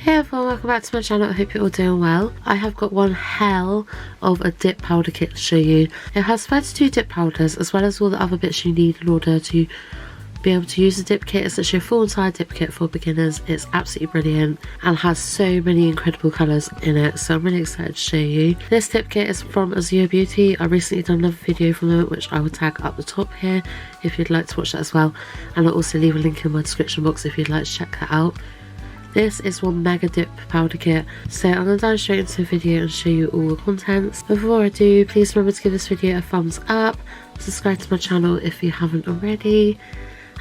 Hey everyone, welcome back to my channel. I hope you're all doing well. I have got one hell of a dip powder kit to show you. It has 32 dip powders as well as all the other bits you need in order to be able to use the dip kit. It's actually a full entire dip kit for beginners. It's absolutely brilliant and has so many incredible colours in it, so I'm really excited to show you. This dip kit is from Azure Beauty. I recently done another video from them which I will tag up the top here if you'd like to watch that as well, and I'll also leave a link in my description box if you'd like to check that out. This is one mega dip powder kit, so I'm going to dive straight into the video and show you all the contents. Before I do, please remember to give this video a thumbs up, subscribe to my channel if you haven't already,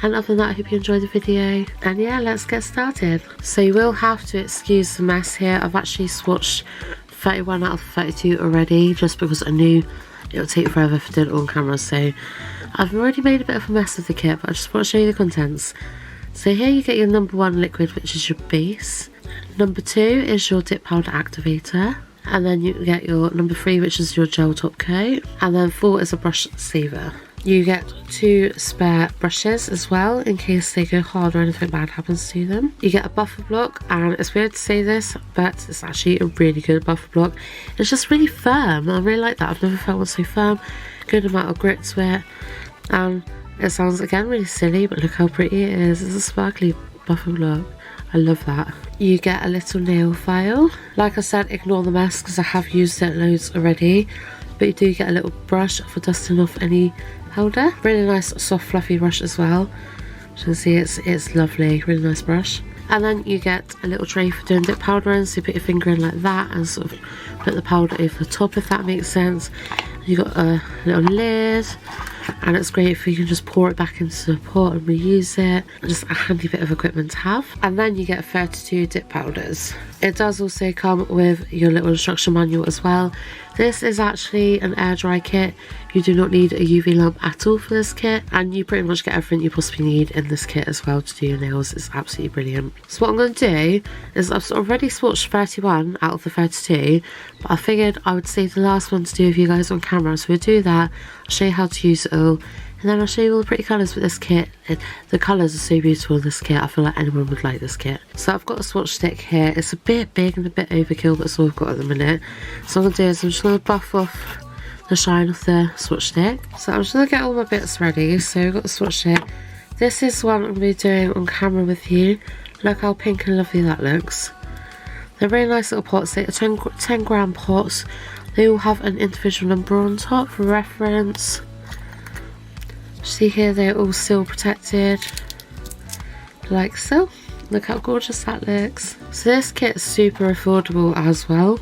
and other than that I hope you enjoyed the video, and yeah, let's get started. So you will have to excuse the mess here. I've actually swatched 31 out of 32 already just because I knew it would take forever if I did it on camera, so I've already made a bit of a mess of the kit, but I just want to show you the contents. So here you get your number 1 liquid, which is your base. Number 2 is your dip powder activator. And then you get your number 3, which is your gel top coat. And then 4 is a brush sleever. You get 2 spare brushes as well, in case they go hard or anything bad happens to them. You get a buffer block, and it's weird to say this, but it's actually a really good buffer block. It's just really firm. I really like that. I've never felt one so firm. Good amount of grit to it. It sounds again really silly, but look how pretty it is. It's a sparkly buffer block. I love that. You get a little nail file. Like I said, ignore the mess because I have used it loads already. But you do get a little brush for dusting off any powder. Really nice soft fluffy brush as well. As you can see, it's lovely. Really nice brush. And then you get a little tray for doing dip powder in. So you put your finger in like that and sort of put the powder over the top, if that makes sense. You got a little lid, and it's great if you can just pour it back into the pot and reuse it. Just a handy bit of equipment to have. And then you get 32 dip powders. It does also come with your little instruction manual as well. This is actually an air dry kit. You do not need a UV lamp at all for this kit, and you pretty much get everything you possibly need in this kit as well to do your nails. It's absolutely brilliant. So what I'm going to do is I've already swatched 31 out of the 32, but I figured I would save the last one to do with you guys on camera, so we'll do that. I'll show you how to use it all, and then I'll show you all the pretty colours with this kit. The colours are so beautiful in this kit. I feel like anyone would like this kit. So I've got a swatch stick here. It's a bit big and a bit overkill, but it's all I've got at the minute. So what I'm going to do is I'm just going to buff off the shine of the swatch stick. So I'm just going to get all my bits ready. So we've got the swatch stick. This is what I'm going to be doing on camera with you. Look how pink and lovely that looks. They're really nice little pots. They're 10 gram pots. They all have an individual number on top for reference. See here, they're all seal protected, like so. Look how gorgeous that looks. So this kit's super affordable as well.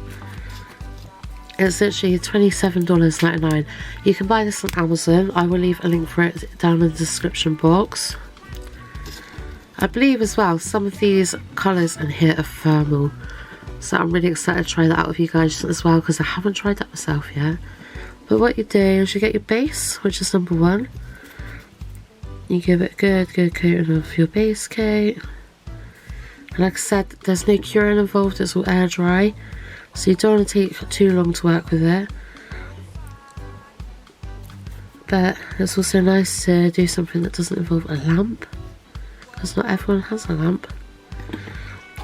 It's literally $27.99. You can buy this on Amazon. I will leave a link for it down in the description box. I believe as well some of these colours in here are thermal, so I'm really excited to try that out with you guys as well because I haven't tried that myself yet. But what you do is you get your base, which is number 1. You give it a good coating of your base coat. And like I said, there's no curing involved, it's all air dry, so you don't want to take too long to work with it. But it's also nice to do something that doesn't involve a lamp, because not everyone has a lamp.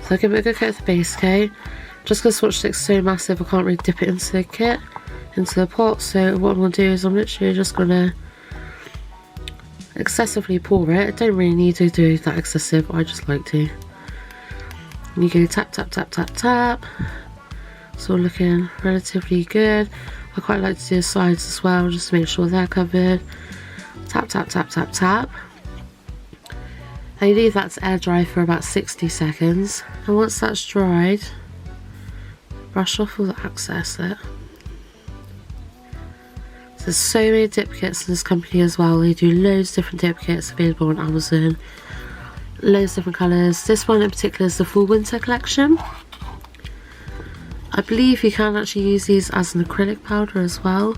So I give it a good coat of the base coat. Just because the swatch stick's so massive, I can't really dip it into the kit, into the pot. So what I'm going to do is I'm literally just going to excessively pour it. I don't really need to do that excessive, I just like to. And you go tap tap tap tap tap. It's all looking relatively good. I quite like to do the sides as well, just to make sure they're covered. Tap tap tap tap tap. And you leave that to air dry for about 60 seconds. And once that's dried, brush off all the excess there. There's so many dip kits in this company as well. They do loads of different dip kits available on Amazon. Loads of different colours. This one in particular is the full winter collection. I believe you can actually use these as an acrylic powder as well.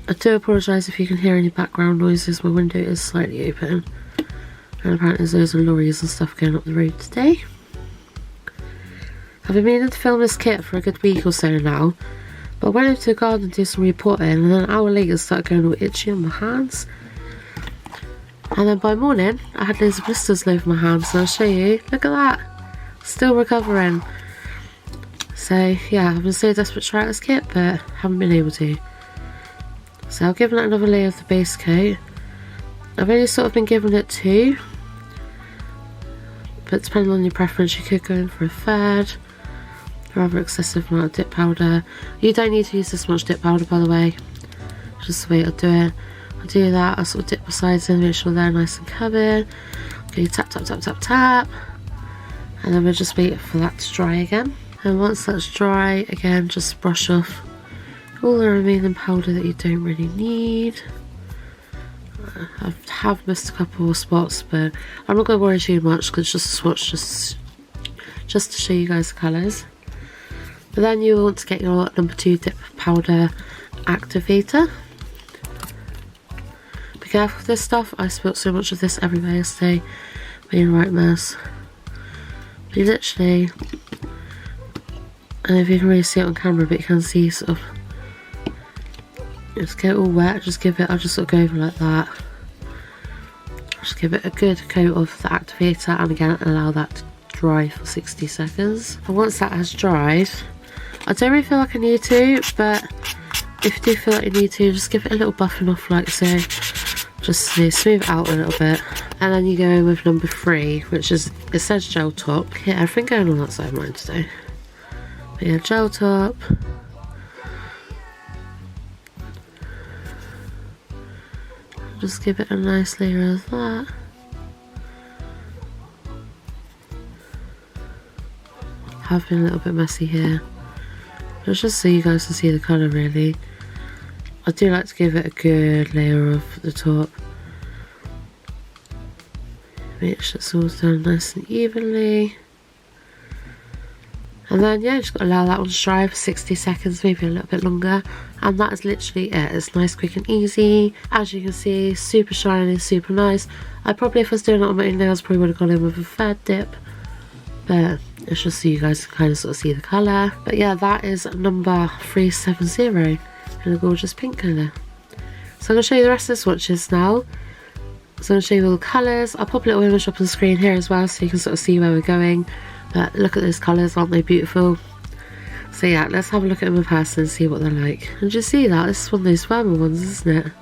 I do apologise if you can hear any background noises. My window is slightly open, and apparently there's loads of lorries and stuff going up the road today. I've been meaning to film this kit for a good week or so now, but I went into the garden to do some repotting, and then an hour later started going all itchy on my hands. And then by morning, I had loads of blisters all over my hands, and I'll show you. Look at that. Still recovering. So yeah, I've been so desperate to try out this kit, but haven't been able to. So I've given it another layer of the base coat. I've only sort of been giving it 2, but depending on your preference, you could go in for a third. Rather excessive amount of dip powder. You don't need to use this much dip powder, by the way. Just the way I do it. I do that, I sort of dip the sides in, make sure they're nice and covered. Okay, tap, tap, tap, tap, tap. And then we'll just wait for that to dry again. And once that's dry, again, just brush off all the remaining powder that you don't really need. I have missed a couple of spots, but I'm not going to worry too much because it's just a swatch, just to show you guys the colours. But then you want to get your number 2 dip powder activator. Be careful with this stuff. I spilt so much of this everywhere yesterday. Made a right mess. You literally, I don't know if you can really see it on camera, but you can see sort of, just get it all wet, just give it, I'll just sort of go over like that. Just give it a good coat of the activator, and again allow that to dry for 60 seconds. And once that has dried, I don't really feel like I need to, but if you do feel like you need to, just give it a little buffing off like so. Just to smooth it out a little bit. And then you go in with number 3, which is, it says gel top. Yeah, everything going on outside mine today. But yeah, gel top. Just give it a nice layer of that. Have been a little bit messy here. But just so you guys can see the colour really. I do like to give it a good layer of the top. Make sure it's all done nice and evenly. And then yeah, just got to allow that one to dry for 60 seconds, maybe a little bit longer. And that is literally it. It's nice, quick and easy. As you can see, super shiny, super nice. I probably, if I was doing it on my own nails, probably would have gone in with a third dip. But it's just so you guys can kind of sort of see the colour. But yeah, that is number 370 in a gorgeous pink colour. So I'm going to show you the rest of the swatches now. So I'm going to show you all the colours. I'll pop a little image up on the screen here as well so you can sort of see where we're going. But look at those colours, aren't they beautiful? So yeah, let's have a look at them in person and see what they're like. And you see that? This is one of those thermal ones, isn't it?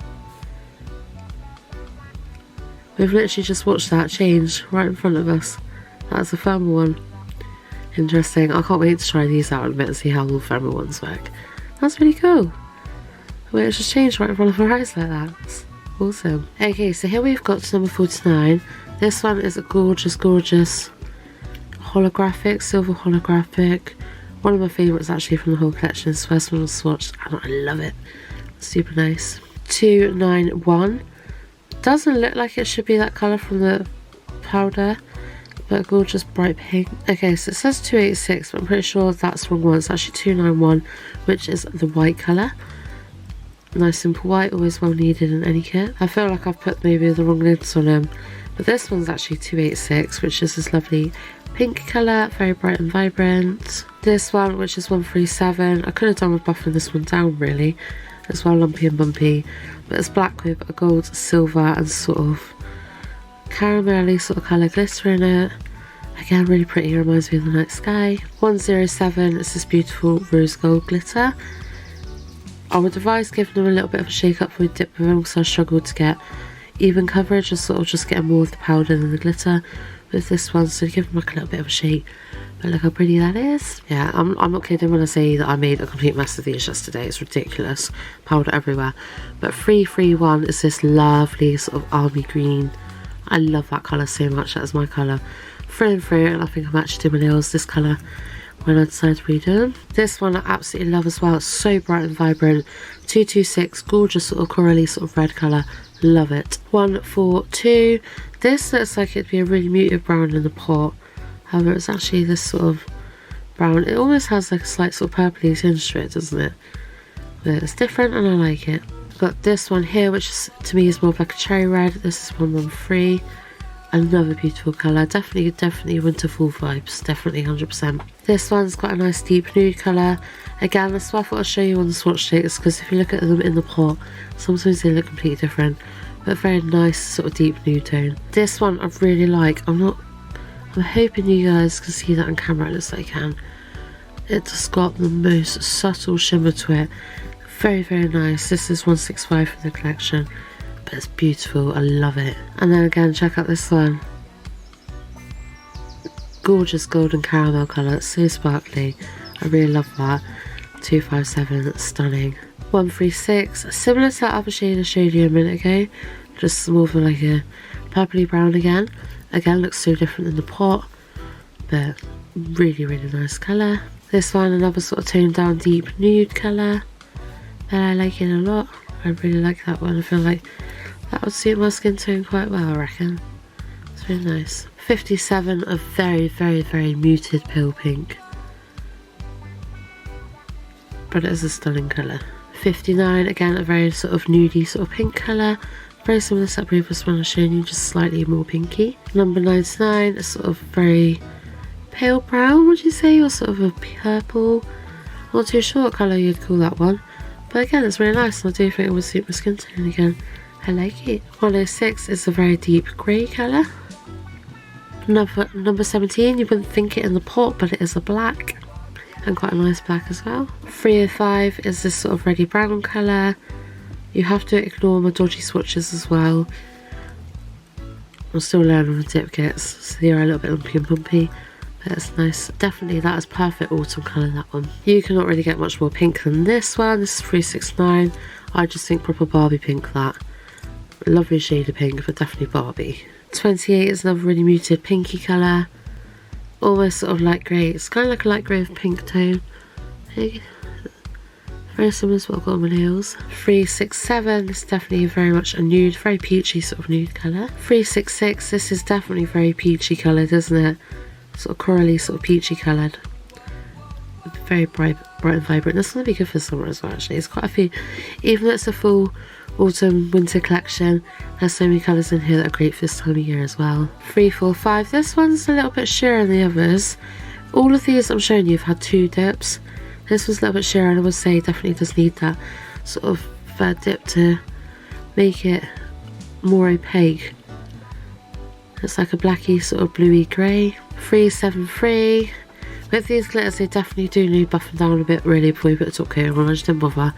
We've literally just watched that change right in front of us. That's a thermal one. Interesting. I can't wait to try these out in a bit and see how all thermal ones work. That's really cool. Wait, it's just changed right in front of our eyes like that. It's awesome. Okay, so here we've got number 49. This one is a gorgeous, gorgeous holographic, silver holographic. One of my favourites actually from the whole collection. It's the first one I swatched and I love it. Super nice. 291. Doesn't look like it should be that colour from the powder, but gorgeous bright pink. Okay, so it says 286, but I'm pretty sure that's the wrong one. It's actually 291, which is the white colour. Nice simple white, always well needed in any kit. I feel like I've put maybe the wrong lids on them, but this one's actually 286, which is this lovely pink colour, very bright and vibrant. This one, which is 137, I could have done with buffing this one down really. It's well lumpy and bumpy, but it's black with a gold, silver and sort of caramelly sort of colour glitter in it. Again, really pretty, reminds me of the night sky. 107, it's this beautiful rose gold glitter. I would advise giving them a little bit of a shake up before you dip with them, because I struggled to get even coverage, and sort of just getting more of the powder than the glitter with this one, so give them like a little bit of a shake. But look how pretty that is. Yeah, I'm not kidding when I say that I made a complete mess of these yesterday. It's ridiculous, powder everywhere. But 331 is this lovely sort of army green. I love that colour so much. That is my colour through and through, and I think I'm actually doing my nails this colour when I decided to redo them. This one I absolutely love as well. It's so bright and vibrant. 226, gorgeous sort of corally sort of red colour. Love it. 142. This looks like it'd be a really muted brown in the pot. However, it's actually this sort of brown. It almost has like a slight sort of purpley tinge to it, doesn't it? But it's different and I like it. I've got this one here, which is, to me is more of like a cherry red. This is 113. Another beautiful colour. Definitely winter fall vibes. Definitely 100%. This one's got a nice deep nude colour. Again, that's why I thought I'd show you on the swatch sticks, because if you look at them in the pot, sometimes they look completely different. But very nice sort of deep nude tone. This one I really like. I'm not I'm hoping you guys can see that on camera as I can. It's just got the most subtle shimmer to it. Very, very nice. This is 165 from the collection, but it's beautiful. I love it. And then again, check out this one. Gorgeous golden caramel colour. It's so sparkly. I really love that. 257. That's stunning. 136. Similar to that other shade I showed you a minute ago. Just more of like a purpley brown again. Again, looks so different in the pot, but really, really nice colour. This one, another sort of toned down deep nude colour, and I like it a lot. I really like that one. I feel like that would suit my skin tone quite well, I reckon. It's really nice. 57, a very, very, very muted pale pink, but it is a stunning colour. 59, again a very sort of nudie sort of pink colour. Very similar to that previous one I've shown you, just slightly more pinky. Number 99, a sort of very pale brown, would you say, or sort of a purple. Not too sure what colour you'd call that one, but again it's really nice, and I do think it would suit my skin tone again. I like it. 106 is a very deep grey colour. Number 17, you wouldn't think it in the pot, but it is a black, and quite a nice black as well. 305 is this sort of reddy brown colour. You have to ignore my dodgy swatches as well. I'm still learning the dip kits, so they are a little bit lumpy and bumpy, but it's nice. Definitely that is perfect autumn colour, that one. You cannot really get much more pink than this one. This is 369. I just think proper Barbie pink, that. Lovely shade of pink, but definitely Barbie. 28 is another really muted pinky colour. Almost sort of light grey. It's kind of like a light grey with pink tone. Very similar to what I've got on my nails. 367, this is definitely very much a nude, very peachy sort of nude colour. 366, this is definitely very peachy coloured, isn't it? Sort of corally, sort of peachy coloured. Very bright and vibrant. This is going to be good for summer as well, actually. It's quite a few, even though it's a full autumn winter collection, there's so many colours in here that are great for this time of year as well. 345, this one's a little bit sheerer than the others. All of these I'm showing you have had 2 dips. This was a little bit sheerer, and I would say definitely does need that sort of third dip to make it more opaque. It's like a blacky sort of bluey grey. 373. With these glitters, they definitely do need buffing down a bit really before you put the top coat on. I just didn't bother.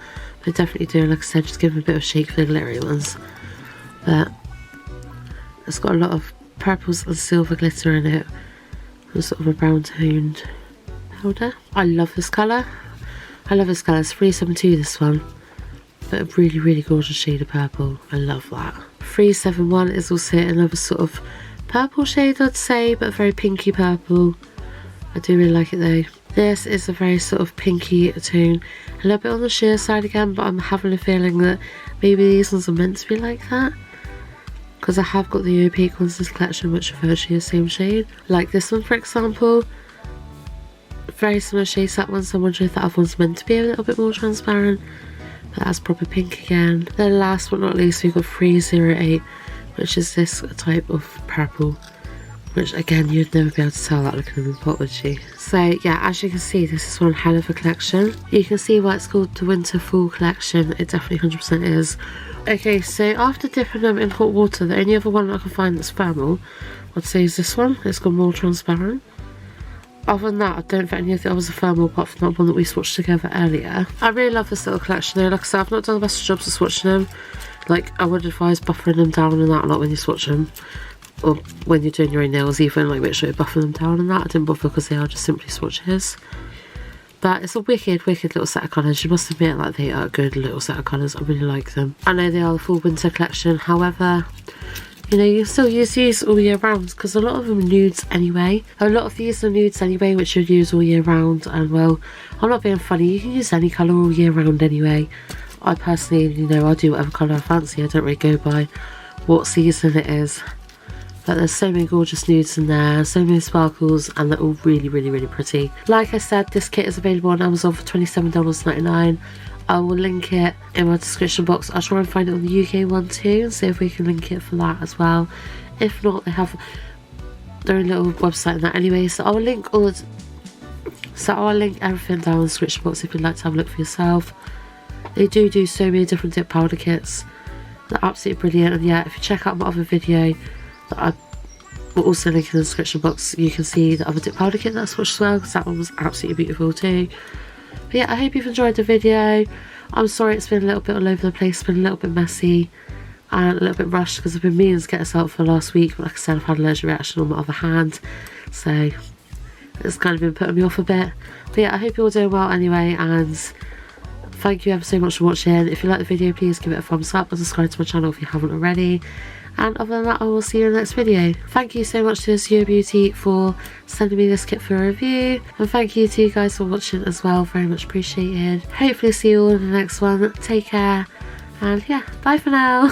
But definitely do, like I said, just give them a bit of a shake for the glittery ones. But it's got a lot of purples and silver glitter in it, and sort of a brown toned powder. I love this colour. I love this colour. It's 372, this one, but a really, really gorgeous shade of purple. I love that. 371 is also another sort of purple shade, I'd say, but a very pinky purple. I do really like it though. This is a very sort of pinky tone, a little bit on the sheer side again, but I'm having a feeling that maybe these ones are meant to be like that, because I have got the opaque ones in this collection which are virtually the same shade. Like this one, for example, very similar shades to that one, so I'm wondering if that other one's meant to be a little bit more transparent, but that's proper pink again. Then last but not least, we've got 308, which is this type of purple, which again you'd never be able to tell that looking in the pot, would you? So yeah, as you can see, this is one hell of a collection. You can see why it's called the Winter Fall Collection. It definitely 100% is. Okay, so after dipping them in hot water, the only other one I can find that's thermal, I'd say is this one. It's got more transparent. Other than that, I don't think any of the others are thermal apart from that one that we swatched together earlier. I really love this little collection though. Like I said, I've not done the best of jobs of swatching them. Like, I would advise buffering them down and that a lot when you swatch them, or when you're doing your own nails even, like make sure you buffer them down and that. I didn't bother because they are just simply swatches. But it's a wicked, wicked little set of colours. You must admit, like, they are a good little set of colours. I really like them. I know they are the full winter collection, however, you know, you can still use these all year round because a lot of them are nudes anyway. A lot of these are nudes anyway, which you'd use all year round. And well, I'm not being funny, you can use any colour all year round anyway. I personally, you know, I do whatever colour I fancy. I don't really go by what season it is. But there's so many gorgeous nudes in there, so many sparkles, and they're all really, really, really pretty. Like I said, this kit is available on Amazon for $27.99. I will link it in my description box. I'll try and find it on the UK one too, and see if we can link it for that as well. If not, they have their own little website in that anyway, so I'll link everything down in the description box if you'd like to have a look for yourself. They do so many different dip powder kits. They're absolutely brilliant, and yeah, if you check out my other video that I We'll also link in the description box. You can see the other dip powder kit that I swatched as well, because that one was absolutely beautiful too. But yeah, I hope you've enjoyed the video. I'm sorry it's been a little bit all over the place, it's been a little bit messy and a little bit rushed because I've been meaning to get this out for last week, but like I said, I've had an allergic reaction on my other hand, so it's kind of been putting me off a bit. But yeah, I hope you're all doing well anyway, and thank you ever so much for watching. If you like the video, please give it a thumbs up and subscribe to my channel if you haven't already. And other than that, I will see you in the next video. Thank you so much to Azure Beauty for sending me this kit for a review. And thank you to you guys for watching as well, very much appreciated. Hopefully see you all in the next one. Take care. And yeah, bye for now.